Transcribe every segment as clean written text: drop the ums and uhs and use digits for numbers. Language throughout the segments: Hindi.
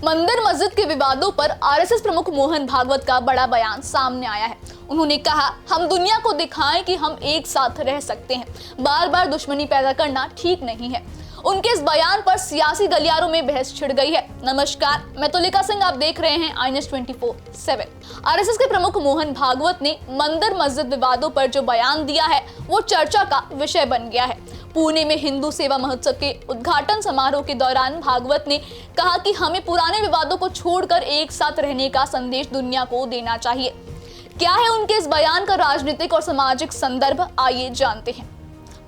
मंदिर मस्जिद के विवादों पर आरएसएस प्रमुख मोहन भागवत का बड़ा बयान सामने आया है। उन्होंने कहा, हम दुनिया को दिखाएं कि हम एक साथ रह सकते हैं, बार बार दुश्मनी पैदा करना ठीक नहीं है। उनके इस बयान पर सियासी गलियारों में बहस छिड़ गई है। नमस्कार, मैं तुलिका सिंह, आप देख रहे हैं INS 24/7। आरएसएस के प्रमुख मोहन भागवत ने मंदिर मस्जिद विवादों पर जो बयान दिया है वो चर्चा का विषय बन गया है। पुणे में हिंदू सेवा महोत्सव के उद्घाटन समारोह के दौरान भागवत ने कहा कि हमें पुराने विवादों को छोड़कर एक साथ रहने का संदेश दुनिया को देना चाहिए। क्या है उनके इस बयान का राजनीतिक और सामाजिक संदर्भ, आइए जानते हैं।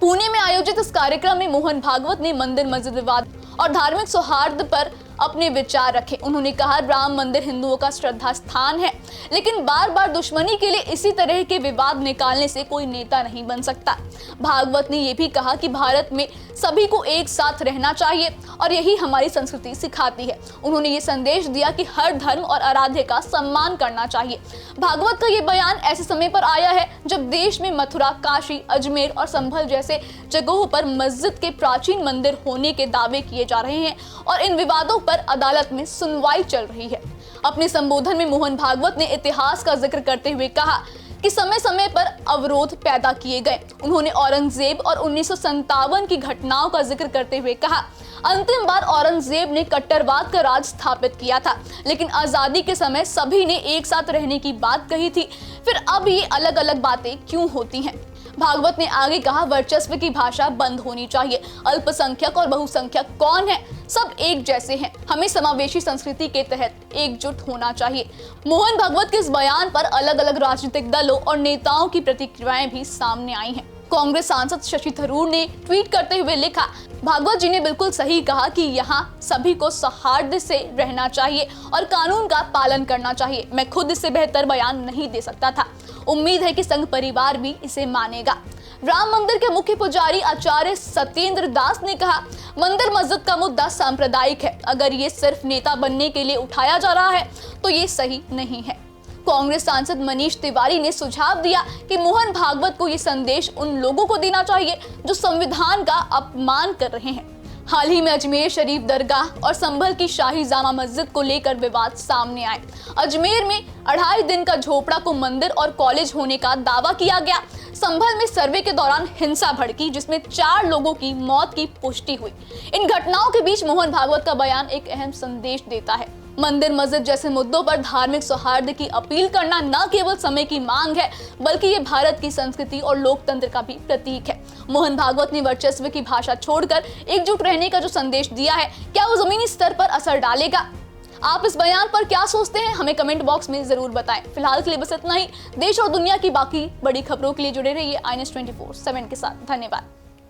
पुणे में आयोजित इस कार्यक्रम में मोहन भागवत ने मंदिर मस्जिद विवाद और धार्मिक सौहार्द पर अपने विचार रखे। उन्होंने कहा, राम मंदिर हिंदुओं का श्रद्धा स्थान है, लेकिन बार बार दुश्मनी के लिए इसी तरह के विवाद निकालने से कोई नेता नहीं बन सकता। भागवत ने यह भी कहा कि भारत में सभी को एक साथ रहना चाहिए और यही हमारी संस्कृति सिखाती है। उन्होंने ये संदेश दिया कि हर धर्म और आराध्य का सम्मान करना चाहिए। भागवत का ये बयान ऐसे समय पर आया है जब देश में मथुरा, काशी, अजमेर और संभल जैसे जगहों पर मस्जिद के प्राचीन मंदिर होने के दावे किए जा रहे हैं और इन विवादों पर अदालत में सुनवाई चल रही है। अपने संबोधन में मोहन भागवत ने इतिहास का जिक्र करते हुए कहा कि समय समय पर अवरोध पैदा किए गए। उन्होंने औरंगजेब और 1957 की घटनाओं का जिक्र करते हुए कहा, अंतिम बार औरंगजेब ने कट्टरवाद का राज स्थापित किया था, लेकिन आजादी के समय सभी ने एक साथ रहने की बात कही थी। फिर अब ये अलग अलग बातें क्यों होती हैं? भागवत ने आगे कहा, वर्चस्व की भाषा बंद होनी चाहिए। अल्पसंख्यक और बहुसंख्यक कौन है? सब एक जैसे हैं। हमें समावेशी संस्कृति के तहत एकजुट होना चाहिए। मोहन भागवत के इस बयान पर अलग अलग राजनीतिक दलों और नेताओं की प्रतिक्रियाएं भी सामने आई हैं। कांग्रेस सांसद शशि थरूर ने ट्वीट करते हुए लिखा, भागवत जी ने बिल्कुल सही कहा कि यहाँ सभी को सौहार्द से रहना चाहिए और कानून का पालन करना चाहिए। मैं खुद इससे बेहतर बयान नहीं दे सकता था। उम्मीद है कि संघ परिवार भी इसे मानेगा। राम मंदिर के मुख्य पुजारी आचार्य सत्येंद्र दास ने कहा, मंदिर मस्जिद का मुद्दा सांप्रदायिक है। अगर ये सिर्फ नेता बनने के लिए उठाया जा रहा है तो ये सही नहीं है। कांग्रेस सांसद मनीष तिवारी ने सुझाव दिया कि मोहन भागवत को ये संदेश उन लोगों को देना चाहिए जो संविधान का अपमान कर रहे हैं। हाल ही में अजमेर शरीफ दरगाह और संभल की शाही जामा मस्जिद को लेकर विवाद सामने आए। अजमेर में 2.5 दिन का झोपड़ा को मंदिर और कॉलेज होने का दावा किया गया। संभल में सर्वे के दौरान हिंसा भड़की, जिसमें 4 लोगों की मौत की पुष्टि हुई। इन घटनाओं के बीच मोहन भागवत का बयान एक अहम संदेश देता है। मंदिर मस्जिद जैसे मुद्दों पर धार्मिक सौहार्द की अपील करना न केवल समय की मांग है, बल्कि ये भारत की संस्कृति और लोकतंत्र का भी प्रतीक है। मोहन भागवत ने वर्चस्व की भाषा छोड़कर एकजुट रहने का जो संदेश दिया है, क्या वो जमीनी स्तर पर असर डालेगा? आप इस बयान पर क्या सोचते हैं? हमें कमेंट बॉक्स में जरूर बताएं। फिलहाल के लिए बस इतना ही। देश और दुनिया की बाकी बड़ी खबरों के लिए जुड़े रहिए INS 24/7 के साथ। धन्यवाद।